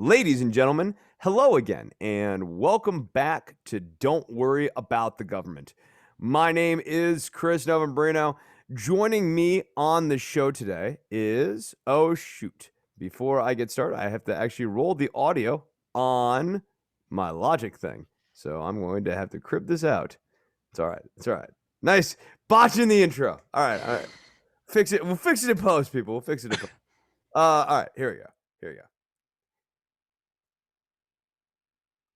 Ladies and gentlemen, hello again, and welcome back to Don't Worry About the Government. My name is Chris Novembrino. Joining me on the show today is, oh shoot, before I get started, I have to actually roll the audio on my Logic thing. So I'm going to have to crib this out. It's all right. It's all right. Nice. Botching the intro. All right. All right. Fix it. We'll fix it in post, people. We'll fix it in post. All right. Here we go. Here we go.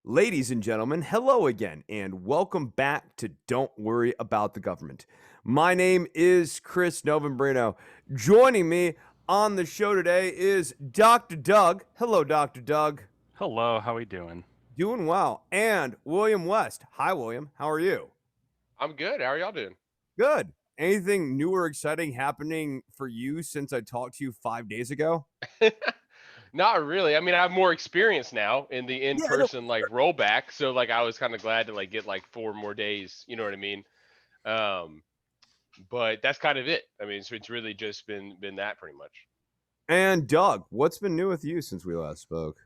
Ladies and gentlemen, hello again, and welcome back to Don't Worry About the Government. My name is Chris Novembrino. Joining me on the show today is Dr. Doug. Hello, Dr. Doug. Hello, how we doing? Doing well. And William West. Hi, William. How are you? I'm good. How are y'all doing? Good. Anything new or exciting happening for you since I talked to you 5 days ago? Not really. I mean, I have more experience now in the in-person rollback, so I was kind of glad to get 4 more days. You know what I mean? But that's kind of it. I mean, it's really just been that pretty much. And Doug, what's been new with you since we last spoke?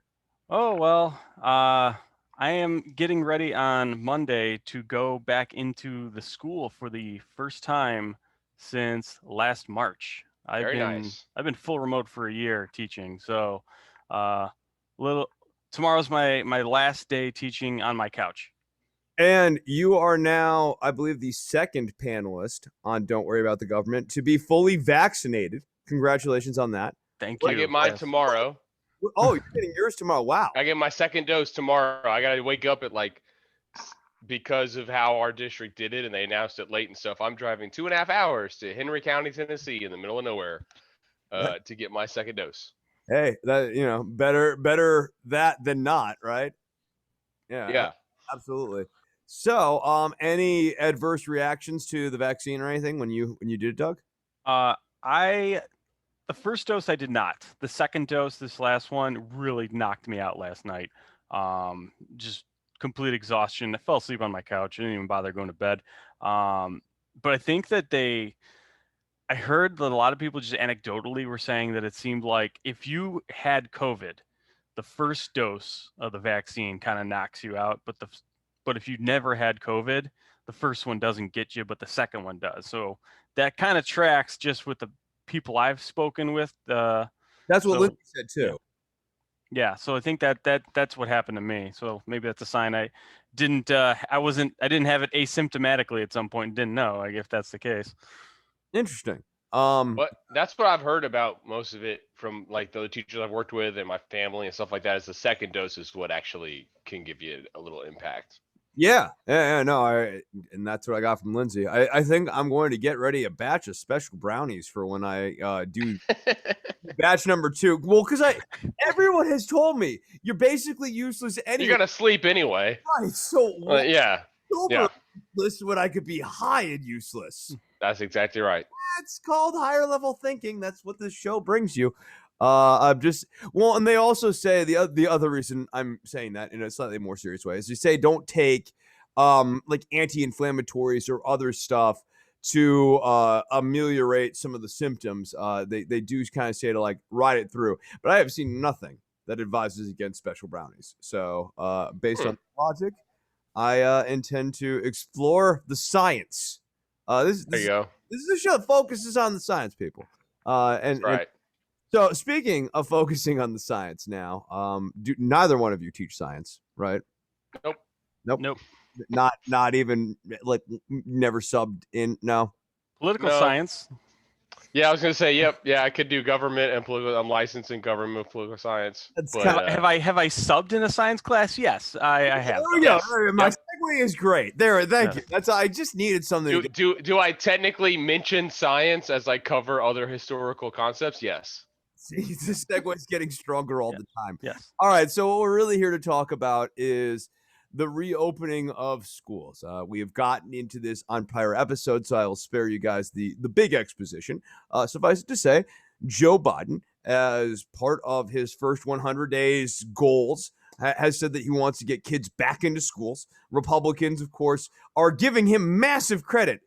Oh, well, I am getting ready on Monday to go back into the school for the first time since last March. Very nice. I've been full remote for a year teaching, so tomorrow's my last day teaching on my couch. And you are now, I believe, the second panelist on Don't Worry About the Government to be fully vaccinated. Congratulations on that. Thank you. I get mine tomorrow. Oh, you're getting yours tomorrow. Wow. I get my second dose tomorrow. I got to wake up at because of how our district did it and they announced it late and stuff. I'm driving 2.5 hours to Henry County, Tennessee in the middle of nowhere to get my second dose. Hey, that, better that than not, right? Yeah. Absolutely. So, any adverse reactions to the vaccine or anything when you did it, Doug? The first dose I did not. The second dose, this last one, really knocked me out last night. Just complete exhaustion. I fell asleep on my couch. I didn't even bother going to bed. But I think that I heard that a lot of people just anecdotally were saying that it seemed like if you had COVID, the first dose of the vaccine kind of knocks you out. But if you never had COVID, the first one doesn't get you, but the second one does. So that kind of tracks just with the people I've spoken with. That's what Lindsay said too. Yeah, so I think that's what happened to me. So maybe that's a sign I didn't have it asymptomatically at some point and didn't know, if that's the case. Interesting. But that's what I've heard about most of it from the teachers I've worked with and my family and stuff like that. Is the second dose is what actually can give you a little impact. Yeah, no, and that's what I got from Lindsay. I think I'm going to get ready a batch of special brownies for when I do batch number 2. Well, because everyone has told me you're basically useless anyway. You're gonna sleep anyway, right? So yeah. Useless when I could be high and useless. That's exactly right. That's called higher level thinking. That's what this show brings you. And they also say the other reason I'm saying that in a slightly more serious way is they say don't take anti-inflammatories or other stuff to ameliorate some of the symptoms. They do kind of say to ride it through, but I have seen nothing that advises against special brownies. So based on logic, I intend to explore the science. There you go. This is a show that focuses on the science, people. That's right. So speaking of focusing on the science now, neither one of you teach science, right? Nope. Not even never subbed in. No. Political science. Yeah, I was gonna say, yep. Yeah, I could do government and political. I'm licensed in government and political science. Have I subbed in a science class? Yes, I have. There we go. My segue is great. Thank you. I just needed something. Do I technically mention science as I cover other historical concepts? Yes. See, this segue is getting stronger all the time. Yes. All right. So what we're really here to talk about is the reopening of schools. We have gotten into this on prior episodes, so I will spare you guys the big exposition. Suffice it to say, Joe Biden, as part of his first 100 days goals, has said that he wants to get kids back into schools. Republicans, of course, are giving him massive credit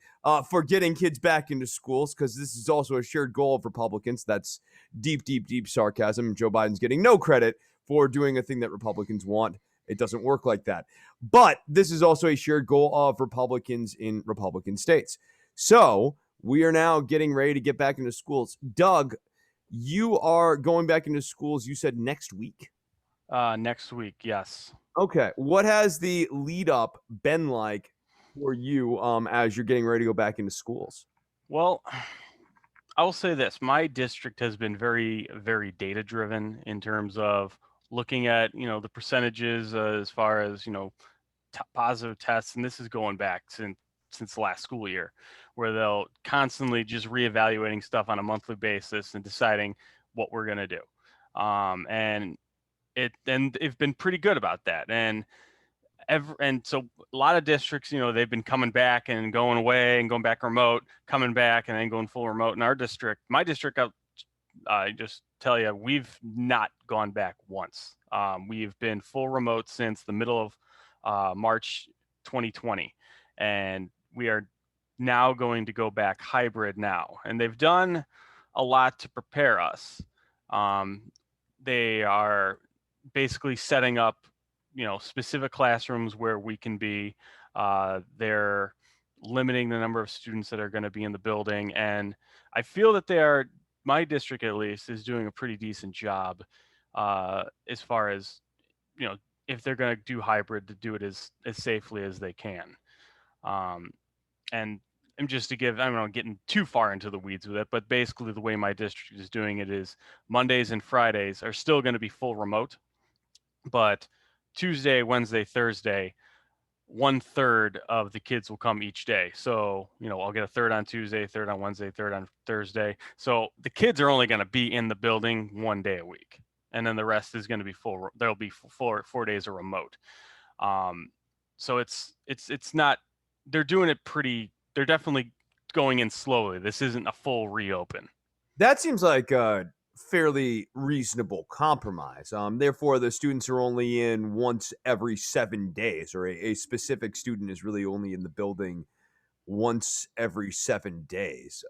for getting kids back into schools, because this is also a shared goal of Republicans. That's deep sarcasm. Joe Biden's getting no credit for doing a thing that Republicans want. It doesn't work like that. But this is also a shared goal of Republicans in Republican states. So we are now getting ready to get back into schools. Doug, you are going back into schools, you said next week? Next week, yes. Okay. What has the lead up been like for you as you're getting ready to go back into schools? Well, I will say this: my district has been very, very data driven in terms of looking at the percentages as far as positive tests, and this is going back since the last school year, where they'll constantly just reevaluating stuff on a monthly basis and deciding what we're going to do. And they've been pretty good about that. And so a lot of districts, they've been coming back and going away and going back remote, coming back and then going full remote. In our district, my district, I just tell you, we've not gone back once. We've been full remote since the middle of March 2020, and we are now going to go back hybrid now. And they've done a lot to prepare us. They are basically setting up specific classrooms where we can be. They're limiting the number of students that are going to be in the building, and I feel that my district at least is doing a pretty decent job as far as if they're going to do hybrid, to do it as safely as they can. And just to give, I don't know, getting too far into the weeds with it, but basically the way my district is doing it is Mondays and Fridays are still going to be full remote, but Tuesday, Wednesday, Thursday, 1/3 of the kids will come each day. So, I'll get a third on Tuesday, third on Wednesday, third on Thursday. So the kids are only going to be in the building 1 day a week. And then the rest is going to be full. There'll be 4 days of remote. So it's not, they're doing it they're definitely going in slowly. This isn't a full reopen. That seems like a fairly reasonable compromise. Therefore, the students are only in once every 7 days, or a specific student is really only in the building once every 7 days.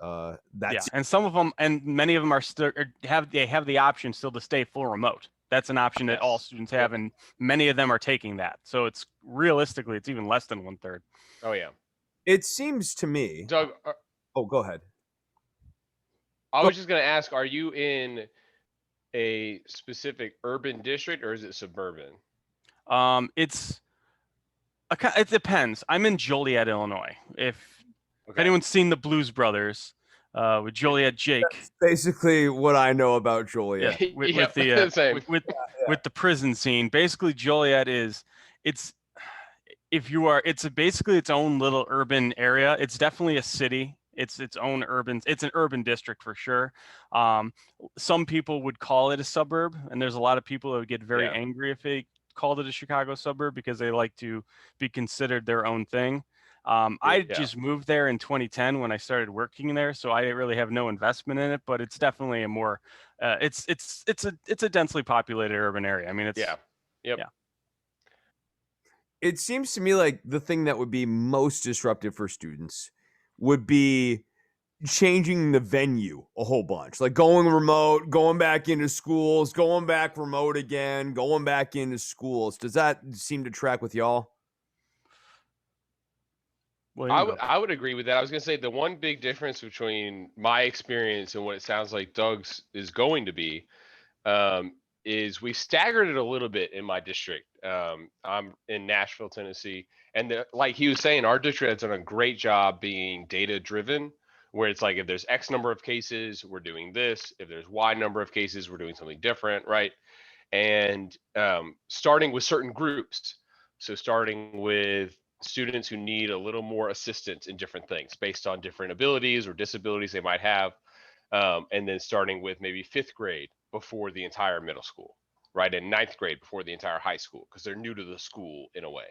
That's and some of them, and many of them are still have the option still to stay full remote. That's an option that all students have, and many of them are taking that. So it's realistically, it's even less than 1/3. Oh yeah. It seems to me, Doug. Oh, go ahead. I was just gonna ask: are you in a specific urban district or is it suburban? It depends. I'm in Joliet, Illinois. If anyone's seen the Blues Brothers, with Joliet Jake. That's basically what I know about Joliet. Yeah, with the prison scene. Basically, Joliet it's basically its own little urban area. It's definitely a city. It's an urban district for sure. Some people would call it a suburb, and there's a lot of people that would get very angry if they called it a Chicago suburb because they like to be considered their own thing. I just moved there in 2010 when I started working there, so I really have no investment in it. But it's definitely a more it's a densely populated urban area. I mean, it's It seems to me like the thing that would be most disruptive for students would be changing the venue a whole bunch, like going remote, going back into schools, going back remote again, going back into schools. Does that seem to track with y'all? Well, I would agree with that. I was gonna say the one big difference between my experience and what it sounds like Doug's is going to be is we staggered it a little bit in my district. I'm in Nashville, Tennessee, and like he was saying, our district has done a great job being data driven, where it's like if there's X number of cases, we're doing this. If there's Y number of cases, we're doing something different, right? And starting with certain groups. So starting with students who need a little more assistance in different things based on different abilities or disabilities they might have. And then starting with maybe 5th grade before the entire middle school, right? And 9th grade before the entire high school, because they're new to the school in a way.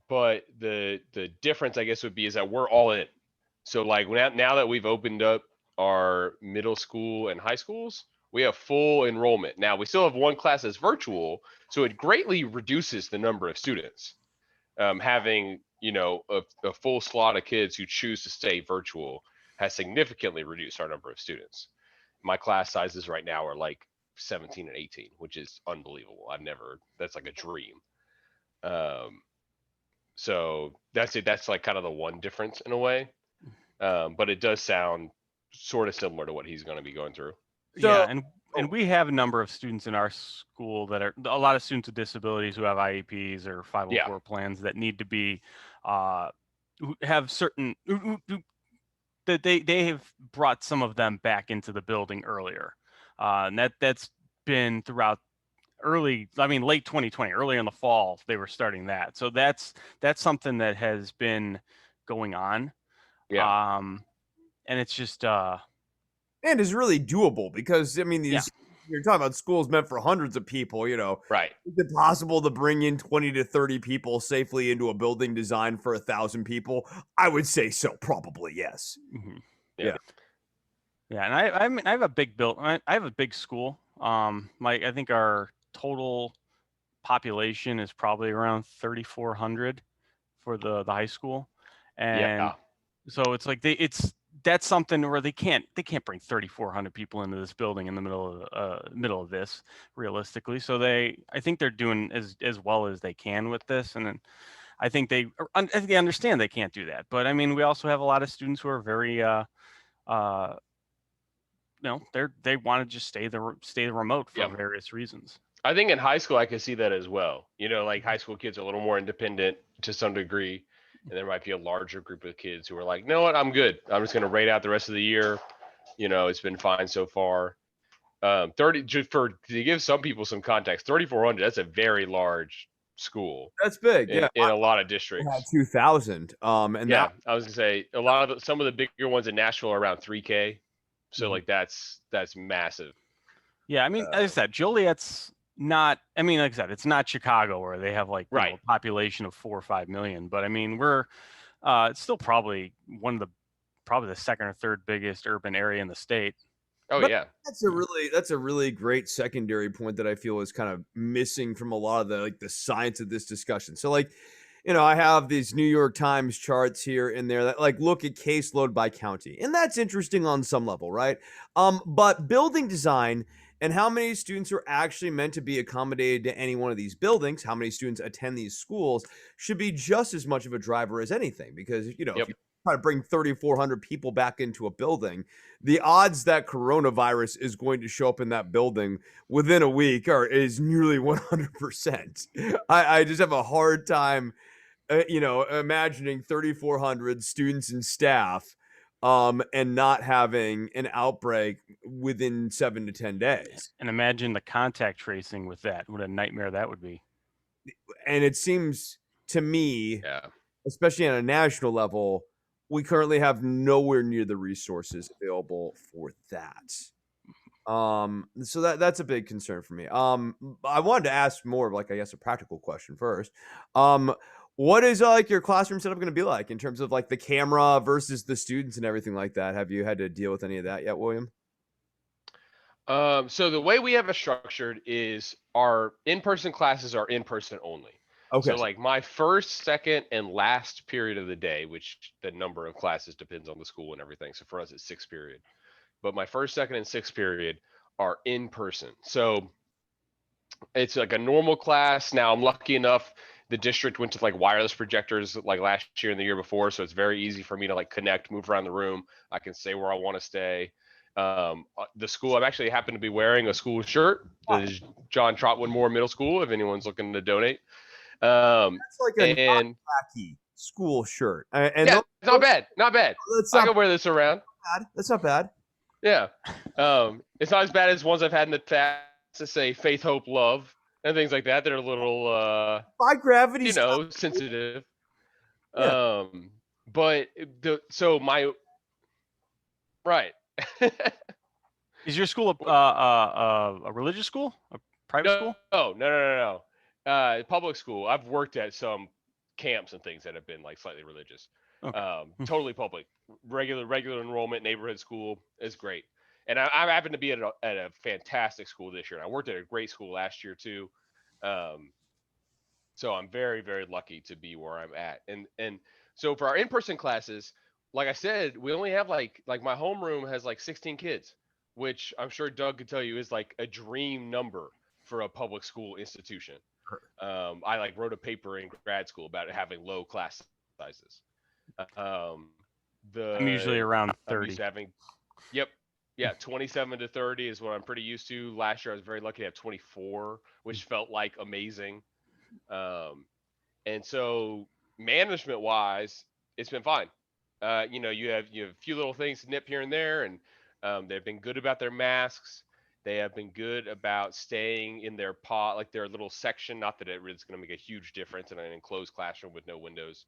But the difference, I guess, would be is that we're all in. So like now that we've opened up our middle school and high schools, we have full enrollment. Now we still have one class that's virtual, so it greatly reduces the number of students. Having a full slot of kids who choose to stay virtual has significantly reduced our number of students. My class sizes right now are like 17 and 18, which is unbelievable. That's like a dream. Um, so that's it. That's like kind of the one difference in a way. But it does sound sort of similar to what he's going to be going through. Yeah, So, and we have a number of students in our school that are a lot of students with disabilities who have IEPs or Yeah. 504 plans that need to be who have certain that they have brought some of them back into the building earlier, and that's been throughout late 2020, early in the fall they were starting that. So that's something that has been going on, Yeah. and it's just and is really doable because I mean, yeah. these you're talking about schools meant for hundreds of people. Right. Is it possible to bring in 20 to 30 people safely into a building designed for 1,000 people? I would say so. Probably yes. Mhm. Yeah. Yeah, and I mean I have a big I have a big school. I think our total population is probably around 3,400 for the high school, and Yeah. so it's like that's something where they can't bring 3,400 people into this building in the middle of this realistically. So I think they're doing as well as they can with this, and then I think I think they understand they can't do that. But I mean, we also have a lot of students who are very they want to just stay remote for Yeah. various reasons. I think in high school I could see that as well. Like high school kids are a little more independent to some degree, and there might be a larger group of kids who are like, "You know what? I'm good. I'm just going to rate out the rest of the year. It's been fine so far." 30 just to give some people some context, 3,400. That's a very large school That's big. in Yeah, in a lot of I had districts. 2,000. And Yeah, that I was gonna say some of the bigger ones in Nashville are around 3K. So Mhm. like that's massive. Yeah, I mean, as I said, Joliet's not. I mean, like I said, it's not Chicago where they have like Right. a population of 4 or 5 million. But I mean, we're it's still probably probably the second or third biggest urban area in the state. Oh But yeah. that's a really great secondary point that I feel is kind of missing from a lot of the science of this discussion. So I have these New York Times charts here and there that look at caseload by county. And that's interesting on some level, right? But building design and how many students are actually meant to be accommodated to any one of these buildings, how many students attend these schools should be just as much of a driver as anything because if Yep. you try to bring 3,400 people back into a building, the odds that coronavirus is going to show up in that building within a week is nearly 100%. I just have a hard time, imagining 3,400 students and staff, and not having an outbreak within 7 to 10 days. And imagine the contact tracing with that. What a nightmare that would be. And it seems to me, Yeah. especially on a national level, we currently have nowhere near the resources available for that. So that's a big concern for me. I wanted to ask more of I guess a practical question first. What is your classroom setup going to be like in terms of the camera versus the students and everything like that? Have you had to deal with any of that yet, William? So the way we have it structured is our in-person classes are in-person only. Okay. So like my first, second, and last period of the day, which the number of classes depends on the school and everything. So for us, it's 6 period. But my first, second, and sixth period are in person. So it's like a normal class. Now I'm lucky enough the district went to wireless projectors last year and the year before, so it's very easy for me to connect, move around the room. I can stay where I want to stay. The school I'm actually happen to be wearing a school shirt that is John Trotwood Moore Middle School if anyone's looking to donate. That's a And non-khaki school shirt. And yeah, not bad, not bad. That's I not can wear this around. bad. That's not bad. Yeah. It's not as bad as ones I've had in the past to say faith, hope, love, and things like that. They're a little By gravity, sensitive. Yeah. But my right. Is your school a religious school? A private school? No. Public school. I've worked at some camps and things that have been slightly religious. Okay. Totally public, regular enrollment, neighborhood school is great. And I happen to be at a fantastic school this year. And I worked at a great school last year too. So I'm very, very lucky to be where I'm at. And so for our in-person classes, like I said, we only have like my homeroom has 16 kids. which I'm sure Doug could tell you is like a dream number for a public school institution. I like wrote a paper in grad school about it having low class sizes. Um, I'm usually around I'm used 30. to having, yep, yeah, 27 to 30 is what I'm pretty used to. Last year I was very lucky to have 24, which felt like amazing. And so management wise, it's been fine. You have a few little things to nip here and there, and they've been good about their masks. They have been good about staying in their pod, like their little section. Not that it's going to make a huge difference in an enclosed classroom with no windows,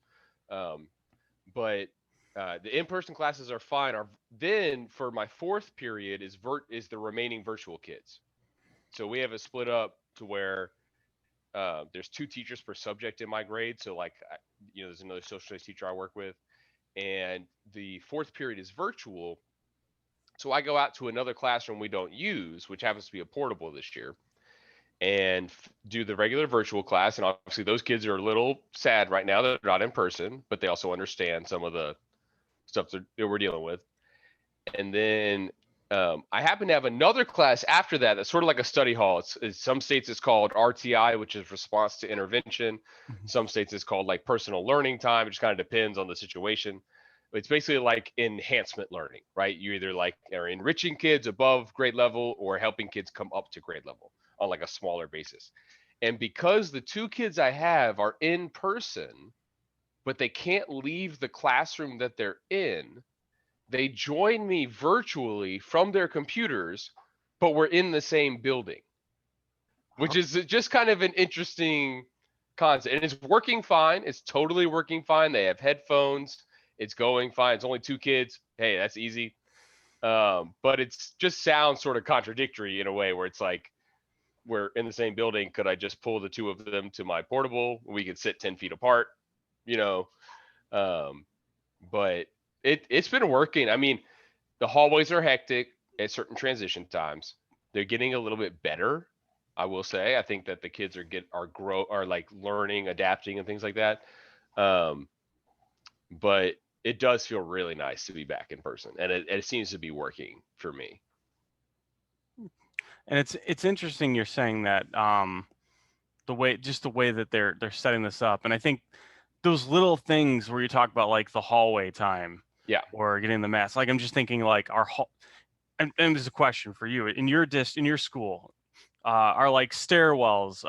but the in-person classes are fine. Then for my fourth period is the remaining virtual kids. So we have it split up to where there's 2 teachers per subject in my grade. So like, there's another social studies teacher I work with, and the fourth period is virtual. So I go out to another classroom we don't use, which happens to be a portable this year, and do the regular virtual class. And obviously those kids are a little sad right now that they're not in person, but they also understand some of the stuff that we're dealing with. And then I happen to have another class after that that's sort of like a study hall. Some states it's called RTI, which is response to intervention. Some states it's called like personal learning time. It just kind of depends on the situation. It's basically like enhancement learning, right? You either like are enriching kids above grade level or helping kids come up to grade level on like a smaller basis. And because the 2 kids I have are in person, but they can't leave the classroom that they're in, they join me virtually from their computers, but we're in the same building, which is just kind of an interesting concept. And it's working fine. It's totally working fine. They have headphones. It's going fine. It's only 2 kids. Hey, that's easy. But it's just sounds sort of contradictory in a way where it's like, we're in the same building. Could I just pull the 2 of them to my portable? We could sit 10 feet apart, but it's been working. I mean, the hallways are hectic at certain transition times. They're getting a little bit better, I will say. I think that the kids are like learning, adapting, and things like that. But it does feel really nice to be back in person, and it seems to be working for me. And it's interesting you're saying that the way that they're setting this up, and I think those little things where you talk about like the hallway time, Yeah, or getting the mask. Like I'm just thinking like and there's a question for you in your school, are like stairwells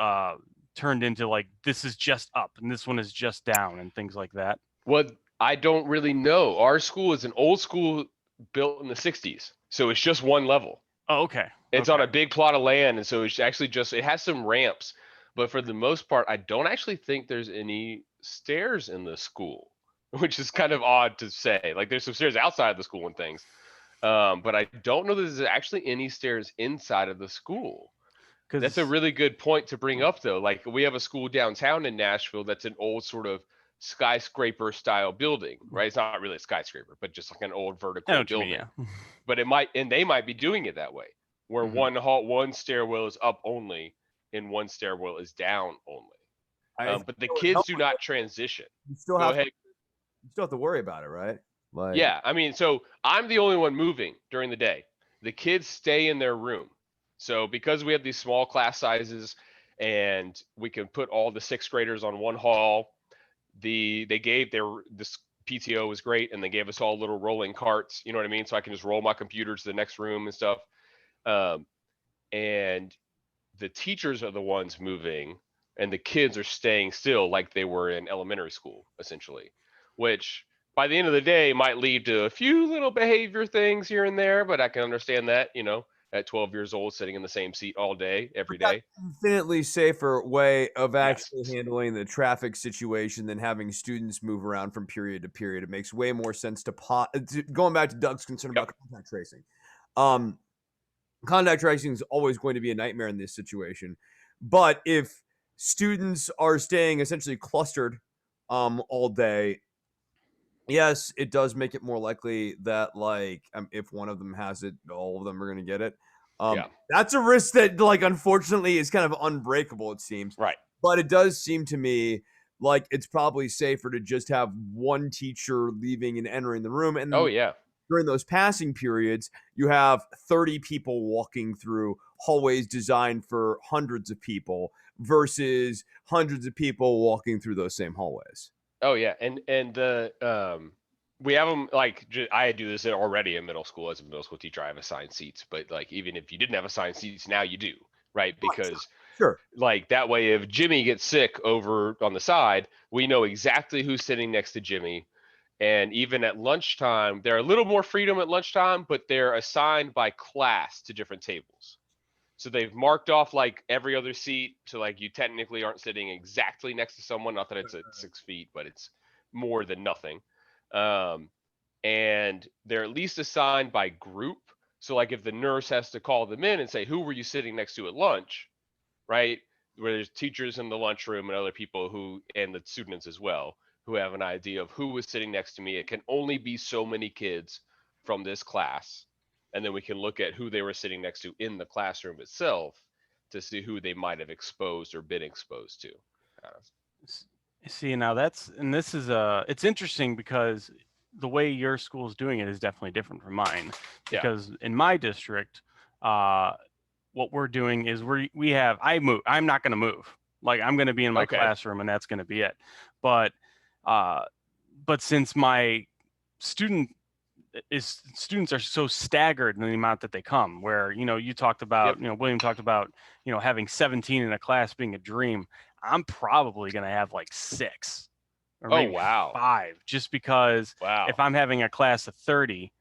turned into like this is just up and this one is just down and things like that? Well, I don't really know. Our school is an old school built in the 60s, so it's just one level. Oh, okay. It's on a big plot of land, and so it's actually it has some ramps, but for the most part, I don't actually think there's any stairs in the school, which is kind of odd to say. Like there's some stairs outside the school and things, but I don't know that there's actually any stairs inside of the school. That's a really good point to bring up, though. Like we have a school downtown in Nashville that's an old sort of skyscraper style building, right? It's not really a skyscraper, but just like an old vertical building. Yeah. But they might be doing it that way, where one stairwell is up only and one stairwell is down only. But the kids do not transition. You still have to worry about it, right? Like, yeah, I mean, so I'm the only one moving during the day. The kids stay in their room. So because we have these small class sizes and we can put all the 6th graders on one hall, this PTO was great, and they gave us all little rolling carts, you know what I mean? So I can just roll my computer to the next room and stuff. And the teachers are the ones moving, and the kids are staying still like they were in elementary school, essentially, which by the end of the day might lead to a few little behavior things here and there, but I can understand that, at 12 years old, sitting in the same seat all day, every day. Infinitely safer way of actually handling the traffic situation than having students move around from period to period. It makes way more sense going back to Doug's concern about contact tracing. Contact tracing is always going to be a nightmare in this situation. But if students are staying essentially clustered all day, yes, it does make it more likely that like if one of them has it, all of them are going to get it. That's a risk that like unfortunately is kind of unbreakable, it seems. Right. But it does seem to me like it's probably safer to just have one teacher leaving and entering the room, and the during those passing periods, you have 30 people walking through hallways designed for hundreds of people versus hundreds of people walking through those same hallways. Oh yeah, and the we have them like I do this already in middle school. As a middle school teacher, I have assigned seats, but like even if you didn't have assigned seats, now you do, right? Because Sure. like that way, if Jimmy gets sick over on the side, we know exactly who's sitting next to Jimmy. And even at lunchtime, they're a little more freedom at lunchtime, but they're assigned by class to different tables. So they've marked off like every other seat. So like you technically aren't sitting exactly next to someone. Not that it's at 6 feet, but it's more than nothing. And they're at least assigned by group. So like if the nurse has to call them in and say, who were you sitting next to at lunch? Right? Where there's teachers in the lunchroom and other people who, and the students as well, who have an idea of who was sitting next to me. It can only be so many kids from this class. And then we can look at who they were sitting next to in the classroom itself to see who they might have exposed or been exposed to. See, now this is it's interesting because the way your school is doing it is definitely different from mine. Because in my district, what we're doing is I'm not going to move. Like I'm going to be in my classroom and that's going to be it. But since my students are so staggered in the amount that they come, where, you talked about, William talked about, having 17 in a class being a dream. I'm probably going to have like 6 or maybe 5, just because if I'm having a class of 30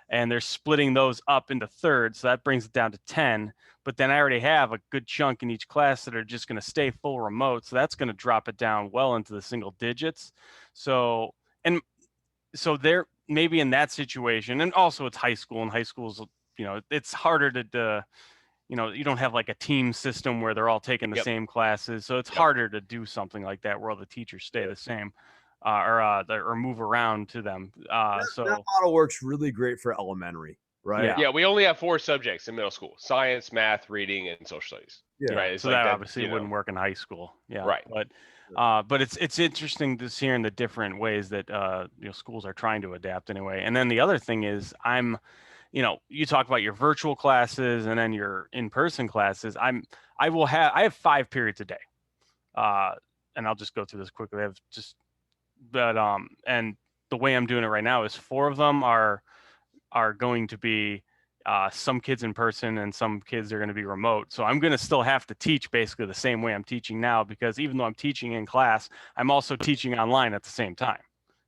and they're splitting those up into thirds, so that brings it down to 10. But then I already have a good chunk in each class that are just going to stay full remote. So that's going to drop it down well into the single digits. So they're maybe in that situation. And also it's high school, and high schools, it's harder to you don't have like a team system where they're all taking the same classes. So it's harder to do something like that where all the teachers stay the same or move around to them. That model works really great for elementary, right? Yeah, we only have 4 subjects in middle school: science, math, reading, and social studies. Yeah. Right. So that obviously wouldn't work in high school. Yeah. Right. But it's interesting to see in the different ways that schools are trying to adapt anyway. And then the other thing is you talk about your virtual classes and then your in-person classes. I have 5 periods a day. And I'll just go through this quickly. And the way I'm doing it right now is 4 of them are going to be some kids in person and some kids are going to be remote. So I'm going to still have to teach basically the same way I'm teaching now, because even though I'm teaching in class, I'm also teaching online at the same time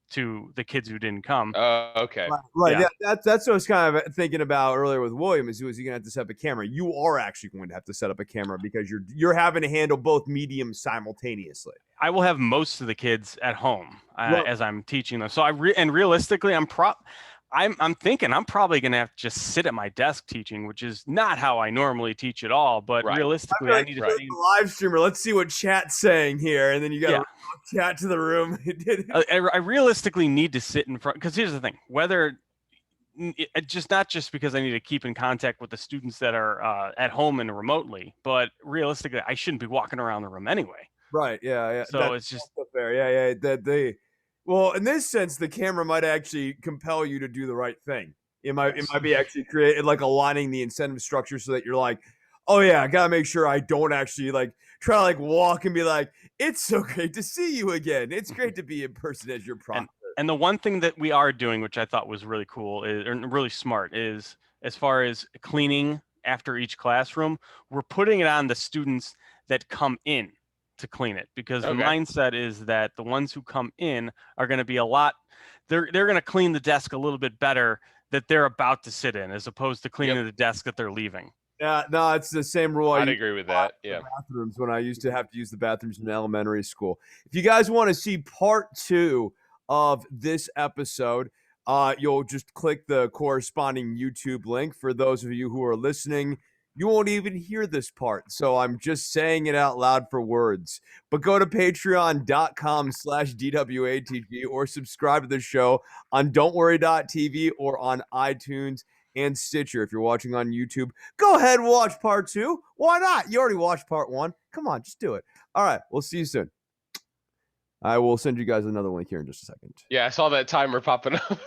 to the kids who didn't come. Okay. Right. Yeah. That's what I was kind of thinking about earlier with William, is he going to have to set up a camera? You are actually going to have to set up a camera because you're having to handle both mediums simultaneously. I will have most of the kids at home as I'm teaching them. So realistically, I'm thinking I'm probably going to have to just sit at my desk teaching, which is not how I normally teach at all. But realistically, I need to see the live streamer. Let's see what chat's saying here, and then you got to chat to the room. I realistically need to sit in front, because here's the thing: not just because I need to keep in contact with the students that are at home and remotely, but realistically, I shouldn't be walking around the room anyway. Right. Yeah. So it's just fair. Yeah. Well, in this sense, the camera might actually compel you to do the right thing. It might be actually created like aligning the incentive structure so that you're like, oh yeah, I gotta make sure I don't actually like try to like walk and be like, it's so great to see you again. It's great to be in person as your proctor. And the one thing that we are doing, which I thought was really cool or really smart, is as far as cleaning after each classroom, we're putting it on the students that come in to clean it, because the mindset is that the ones who come in are going to be they're going to clean the desk a little bit better that they're about to sit in, as opposed to cleaning the desk that they're leaving. Yeah, no, it's the same rule. I'd agree with that. Yeah. Bathrooms, when I used to have to use the bathrooms in elementary school. If you guys want to see part 2 of this episode, you'll just click the corresponding YouTube link. For those of you who are listening, you won't even hear this part, so I'm just saying it out loud for words. But go to patreon.com/DWATG or subscribe to the show on don'tworry.tv or on iTunes and Stitcher. If you're watching on YouTube, go ahead and watch part 2. Why not? You already watched part 1. Come on, just do it. All right, we'll see you soon. I will send you guys another link here in just a second. Yeah, I saw that timer popping up.